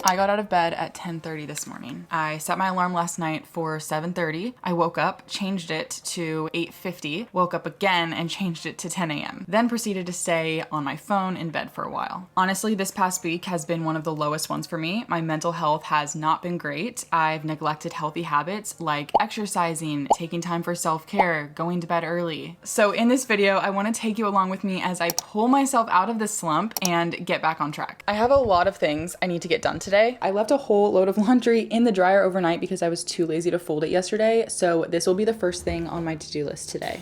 I got out of bed at 10:30 this morning. I set my alarm last night for 7:30. I woke up, changed it to 8:50, woke up again and changed it to 10 a.m. Then proceeded to stay on my phone in bed for a while. Honestly, this past week has been one of the lowest ones for me. My mental health has not been great. I've neglected healthy habits like exercising, taking time for self-care, going to bed early. So in this video, I want to take you along with me as I pull myself out of this slump and get back on track. I have a lot of things I need to get done today. I left a whole load of laundry in the dryer overnight because I was too lazy to fold it yesterday, so this will be the first thing on my to-do list today.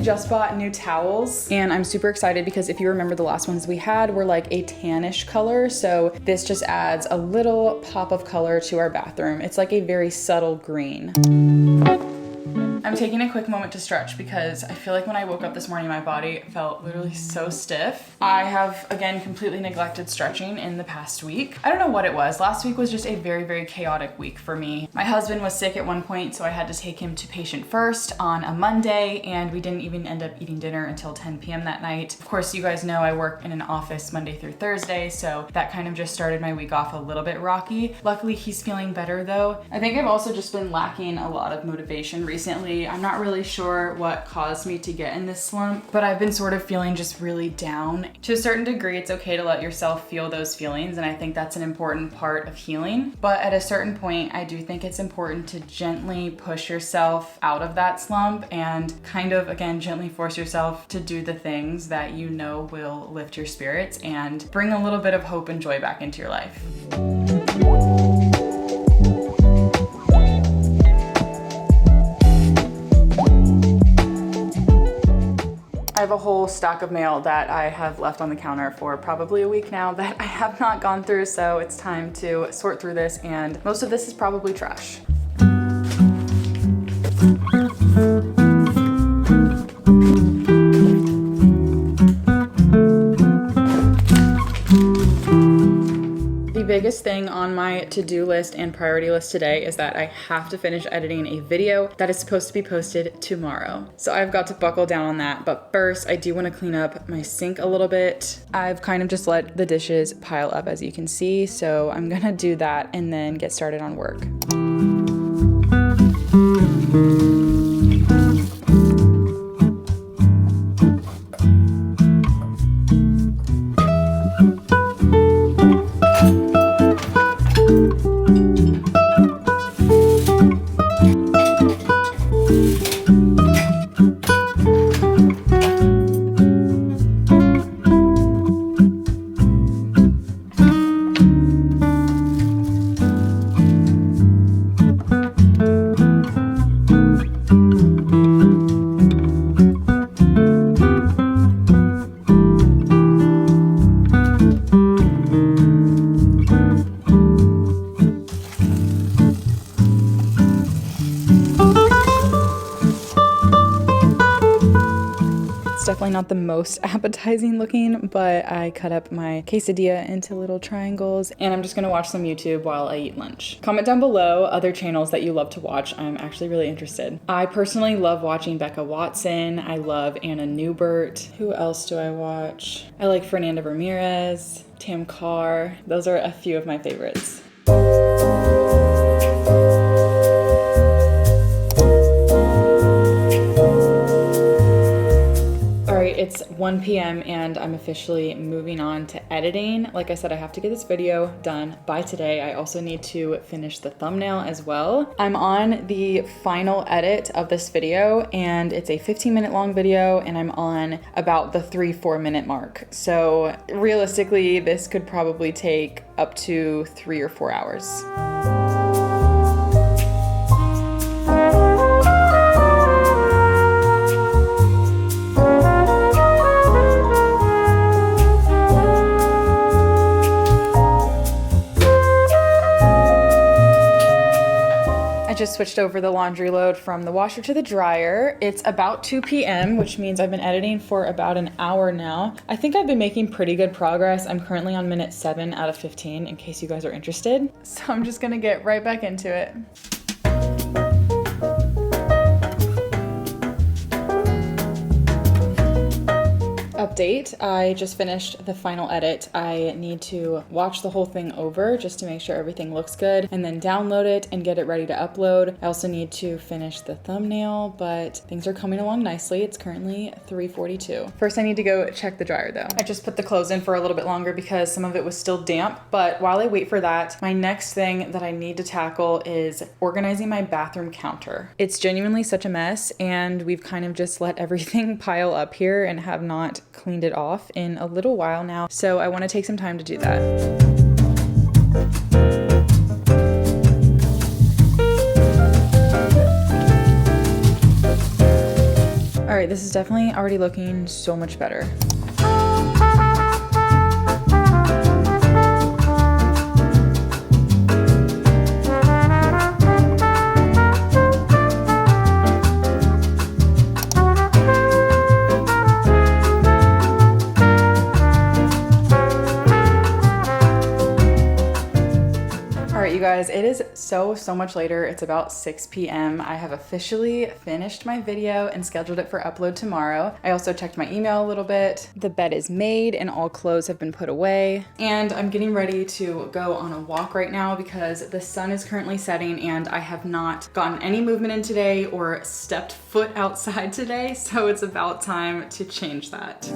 Just bought new towels and I'm super excited because if you remember the last ones we had were like a tannish color, so this just adds a little pop of color to our bathroom. It's like a very subtle green. I'm taking a quick moment to stretch because I feel like when I woke up this morning, my body felt literally so stiff. I have, again, completely neglected stretching in the past week. I don't know what it was. Last week was just a very, very chaotic week for me. My husband was sick at one point, so I had to take him to patient first on a Monday, and we didn't even end up eating dinner until 10 p.m. that night. Of course, you guys know I work in an office Monday through Thursday, so that kind of just started my week off a little bit rocky. Luckily, he's feeling better though. I think I've also just been lacking a lot of motivation recently. I'm not really sure what caused me to get in this slump, but I've been sort of feeling just really down. To a certain degree, it's okay to let yourself feel those feelings, and I think that's an important part of healing. But at a certain point, I do think it's important to gently push yourself out of that slump and kind of, again, gently force yourself to do the things that you know will lift your spirits and bring a little bit of hope and joy back into your life. I have a whole stack of mail that I have left on the counter for probably a week now that I have not gone through, so it's time to sort through this, and most of this is probably trash. The biggest thing on my to-do list and priority list today is that I have to finish editing a video that is supposed to be posted tomorrow. So I've got to buckle down on that. But first, I do want to clean up my sink a little bit. I've kind of just let the dishes pile up, as you can see. So I'm gonna do that and then get started on work. Definitely not the most appetizing looking, but I cut up my quesadilla into little triangles and I'm just gonna watch some YouTube while I eat lunch. Comment down below other channels that you love to watch. I'm actually really interested. I personally love watching Becca Watson. I love Anna Newbert. Who else do I watch? I like Fernanda Ramirez, Tam Carr. Those are a few of my favorites. right, it's 1 p.m. and I'm officially moving on to editing. Like I said, I have to get this video done by today. I also need to finish the thumbnail as well. I'm on the final edit of this video and it's a 15-minute long video and I'm on about the 3-4 minute mark. So realistically, this could probably take up to 3 or 4 hours. I just switched over the laundry load from the washer to the dryer. It's about 2 p.m., which means I've been editing for about an hour now. I think I've been making pretty good progress. I'm currently on minute 7 out of 15 in case you guys are interested. So I'm just gonna get right back into it. Update, I just finished the final edit. I need to watch the whole thing over just to make sure everything looks good and then download it and get it ready to upload. I also need to finish the thumbnail, but things are coming along nicely. It's currently 3:42. First, I need to go check the dryer though. I just put the clothes in for a little bit longer because some of it was still damp, but while I wait for that, my next thing that I need to tackle is organizing my bathroom counter. It's genuinely such a mess and we've kind of just let everything pile up here and have not cleaned it off in a little while now, so I want to take some time to do that. All right, this is definitely already looking so much better. Guys, it is so much later. It's about 6 p.m. I have officially finished my video and scheduled it for upload tomorrow. I also checked my email a little bit. The bed is made and all clothes have been put away. And I'm getting ready to go on a walk right now because the sun is currently setting and I have not gotten any movement in today or stepped foot outside today. So it's about time to change that.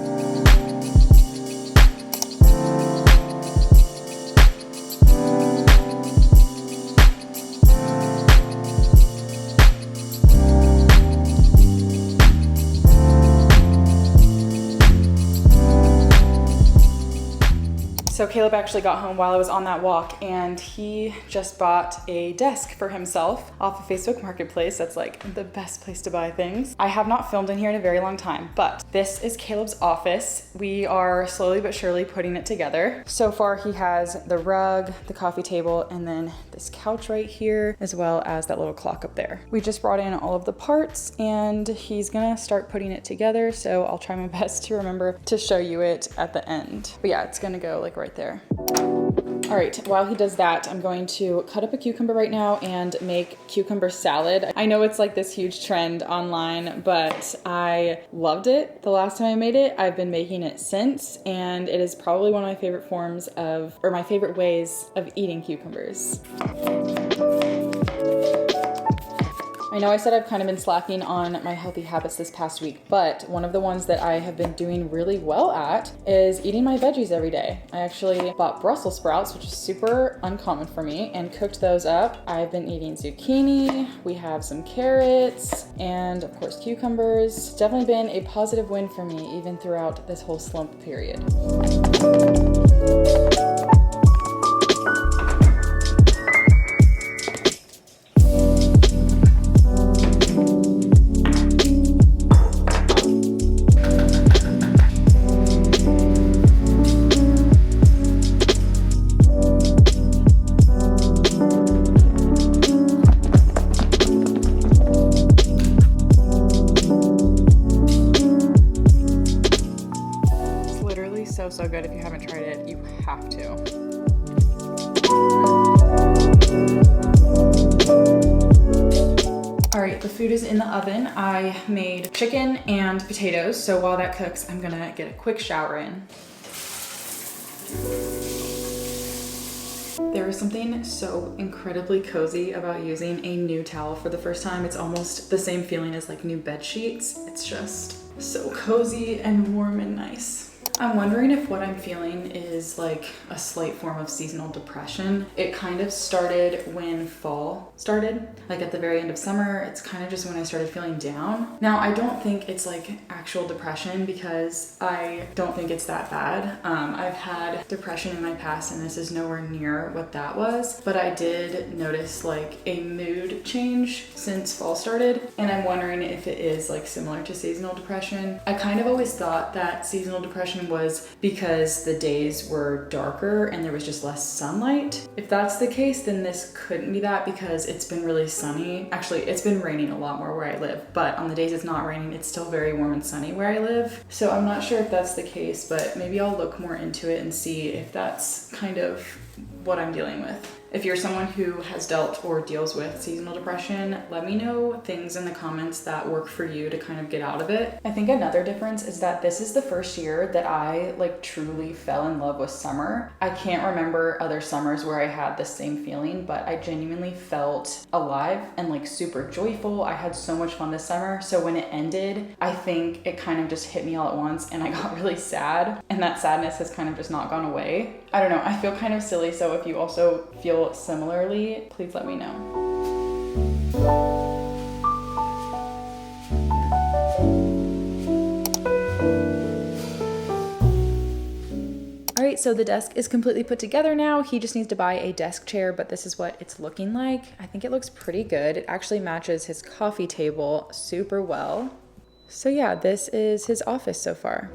So Caleb actually got home while I was on that walk and he just bought a desk for himself off of Facebook Marketplace. That's like the best place to buy things. I have not filmed in here in a very long time, but this is Caleb's office. We are slowly but surely putting it together. So far he has the rug, the coffee table, and then this couch right here, as well as that little clock up there. We just brought in all of the parts and he's gonna start putting it together. So I'll try my best to remember to show you it at the end. But yeah, it's gonna go like right there. All right, while he does that, I'm going to cut up a cucumber right now and make cucumber salad. I know it's like this huge trend online, but I loved it the last time I made it. I've been making it since, and it is probably one of my favorite forms of, or my favorite ways of eating cucumbers. I know I said I've kind of been slacking on my healthy habits this past week, but one of the ones that I have been doing really well at is eating my veggies every day. I actually bought Brussels sprouts, which is super uncommon for me, and cooked those up. I've been eating zucchini, we have some carrots, and of course cucumbers. It's definitely been a positive win for me even throughout this whole slump period. So good. If you haven't tried it, you have to. All right, the food is in the oven. I made chicken and potatoes, so while that cooks, I'm gonna get a quick shower in. There is something so incredibly cozy about using a new towel for the first time. It's almost the same feeling as like new bed sheets. It's just So cozy and warm and nice. I'm wondering if what I'm feeling is like a slight form of seasonal depression. It kind of started when fall started, like at the very end of summer. It's kind of just when I started feeling down. Now, I don't think it's like actual depression because I don't think it's that bad. I've had depression in my past and this is nowhere near what that was, but I did notice like a mood change since fall started, and I'm wondering if it is like similar to seasonal depression. I kind of always thought that seasonal depression was because the days were darker and there was just less sunlight. If that's the case, then this couldn't be that because it's been really sunny. Actually, it's been raining a lot more where I live, but on the days it's not raining, it's still very warm and sunny where I live. So I'm not sure if that's the case, but maybe I'll look more into it and see if that's kind of what I'm dealing with. If you're someone who has dealt or deals with seasonal depression, let me know things in the comments that work for you to kind of get out of it. I think another difference is that this is the first year that I like truly fell in love with summer. I can't remember other summers where I had the same feeling, but I genuinely felt alive and like super joyful. I had so much fun this summer. So when it ended, I think it kind of just hit me all at once and I got really sad, and that sadness has kind of just not gone away. I don't know, I feel kind of silly. So if you also feel similarly, please let me know. All right, so the desk is completely put together now. He just needs to buy a desk chair, but this is what it's looking like. I think it looks pretty good. It actually matches his coffee table super well. So yeah, this is his office so far.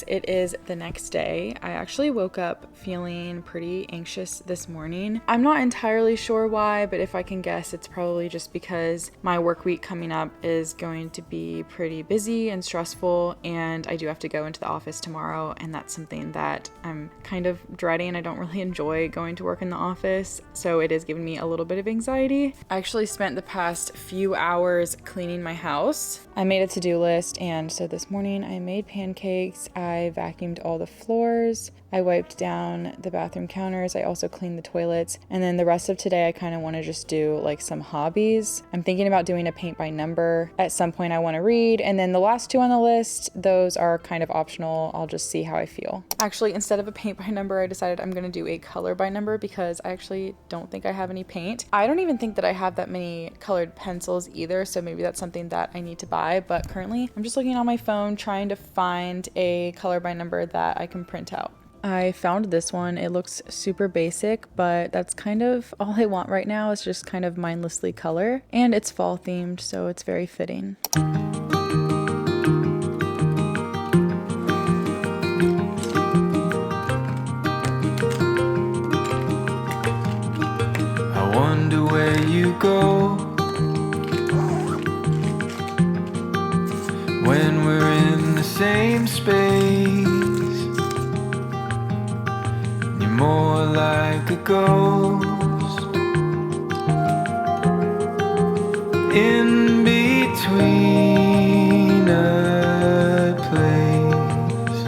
It is the next day. I actually woke up feeling pretty anxious this morning. I'm not entirely sure why, but if I can guess, it's probably just because my work week coming up is going to be pretty busy and stressful, and I do have to go into the office tomorrow, and that's something that I'm kind of dreading. I don't really enjoy going to work in the office, so it is giving me a little bit of anxiety. I actually spent the past few hours cleaning my house. I made a to-do list, and so this morning I made pancakes. I vacuumed all the floors. I wiped down the bathroom counters. I also cleaned the toilets. And then the rest of today, I kind of want to just do like some hobbies. I'm thinking about doing a paint by number. At some point I want to read. And then the last two on the list, those are kind of optional. I'll just see how I feel. Actually, instead of a paint by number, I decided I'm going to do a color by number because I actually don't think I have any paint. I don't even think that I have that many colored pencils either. So maybe that's something that I need to buy. But currently I'm just looking on my phone trying to find a color by number that I can print out. I found this one. It looks super basic, but that's kind of all I want right now is just kind of mindlessly color, and it's fall themed, so it's very fitting. I wonder where you go when we're in the same space. More like a ghost in between a place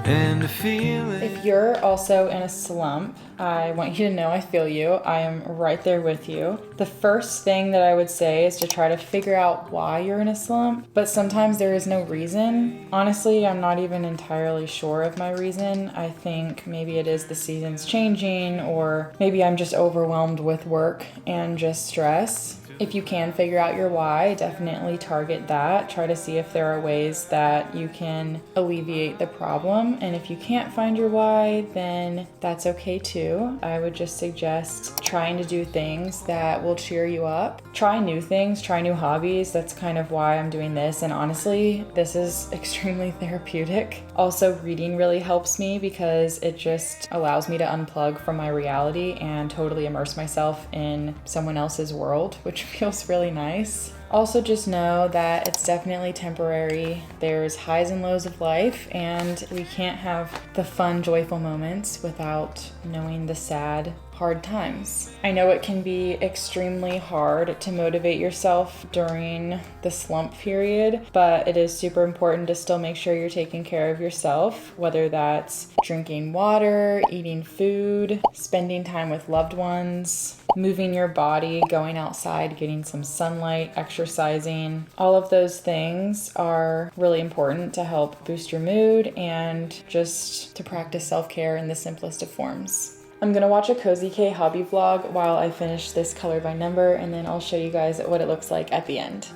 and a feeling. If you're also in a slump, I want you to know I feel you. I am right there with you. The first thing that I would say is to try to figure out why you're in a slump, but sometimes there is no reason. Honestly, I'm not even entirely sure of my reason. I think maybe it is the seasons changing, or maybe I'm just overwhelmed with work and just stress. If you can figure out your why, definitely target that. Try to see if there are ways that you can alleviate the problem. And if you can't find your why, then that's okay too. I would just suggest trying to do things that will cheer you up. Try new things, try new hobbies. That's kind of why I'm doing this. And honestly, this is extremely therapeutic. Also, reading really helps me because it just allows me to unplug from my reality and totally immerse myself in someone else's world, which feels really nice. Also, just know that it's definitely temporary. There's highs and lows of life, and we can't have the fun, joyful moments without knowing the sad, hard times. I know it can be extremely hard to motivate yourself during the slump period, but it is super important to still make sure you're taking care of yourself, whether that's drinking water, eating food, spending time with loved ones, moving your body, going outside, getting some sunlight, exercising. All of those things are really important to help boost your mood and just to practice self-care in the simplest of forms. I'm gonna watch a Cozy K hobby vlog while I finish this color by number, and then I'll show you guys what it looks like at the end.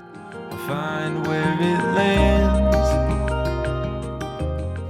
Find where it lands.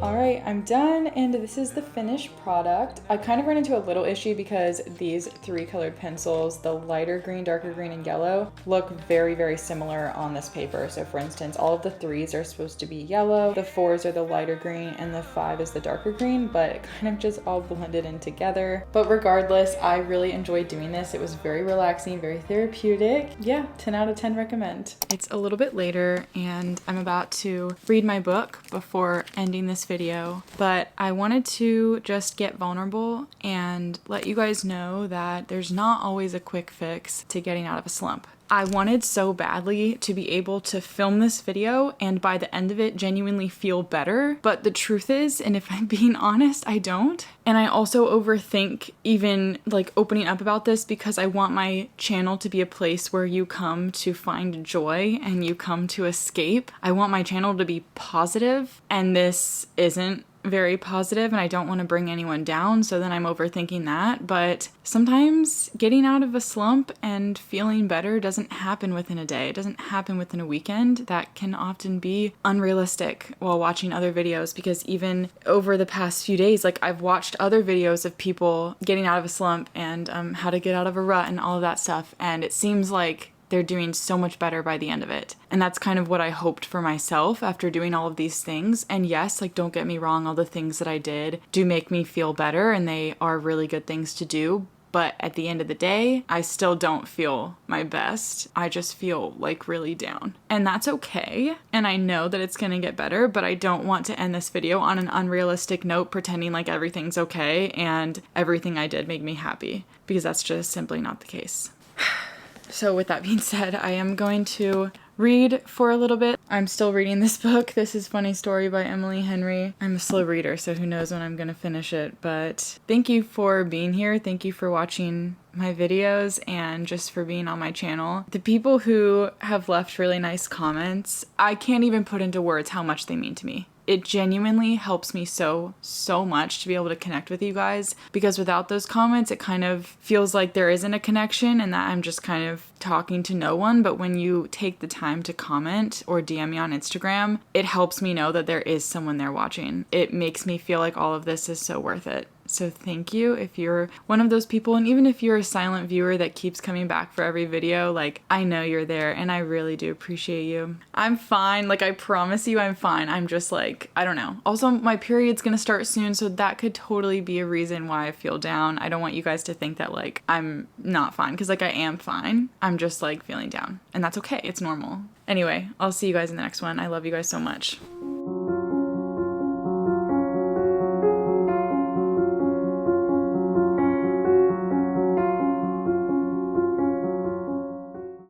Alright, I'm done, and this is the finished product. I kind of ran into a little issue because these three colored pencils, the lighter green, darker green, and yellow, look very, very similar on this paper. So for instance, all of the 3s are supposed to be yellow, the 4s are the lighter green, and the 5 is the darker green, but it kind of just all blended in together. But regardless, I really enjoyed doing this. It was very relaxing, very therapeutic. Yeah, 10 out of 10 recommend. It's a little bit later, and I'm about to read my book before ending this video, but I wanted to just get vulnerable and let you guys know that there's not always a quick fix to getting out of a slump. I wanted so badly to be able to film this video and by the end of it genuinely feel better, but the truth is, and if I'm being honest, I don't. And I also overthink even like opening up about this because I want my channel to be a place where you come to find joy and you come to escape. I want my channel to be positive, and this isn't very positive, and I don't want to bring anyone down, so then I'm overthinking that. But sometimes getting out of a slump and feeling better doesn't happen within a day. It doesn't happen within a weekend. That can often be unrealistic while watching other videos, because even over the past few days, like I've watched other videos of people getting out of a slump and how to get out of a rut and all of that stuff, and it seems like they're doing so much better by the end of it. And that's kind of what I hoped for myself after doing all of these things. And yes, like don't get me wrong, all the things that I did do make me feel better and they are really good things to do. But at the end of the day, I still don't feel my best. I just feel like really down. And that's okay. And I know that it's gonna get better, but I don't want to end this video on an unrealistic note pretending like everything's okay and everything I did made me happy, because that's just simply not the case. So with that being said, I am going to read for a little bit. I'm still reading this book. This is Funny Story by Emily Henry. I'm a slow reader, so who knows when I'm going to finish it. But thank you for being here. Thank you for watching my videos and just for being on my channel. The people who have left really nice comments, I can't even put into words how much they mean to me. It genuinely helps me so much to be able to connect with you guys, because without those comments, it kind of feels like there isn't a connection and that I'm just kind of talking to no one. But when you take the time to comment or DM me on Instagram, it helps me know that there is someone there watching. It makes me feel like all of this is so worth it. So thank you if you're one of those people, and even if you're a silent viewer that keeps coming back for every video, like I know you're there and I really do appreciate you. I'm fine, like I promise you I'm fine. I'm just like, I don't know. Also, my period's gonna start soon, so that could totally be a reason why I feel down. I don't want you guys to think that like I'm not fine, because like I am fine. I'm just like feeling down, and that's okay. It's normal. Anyway, I'll see you guys in the next one. I love you guys so much.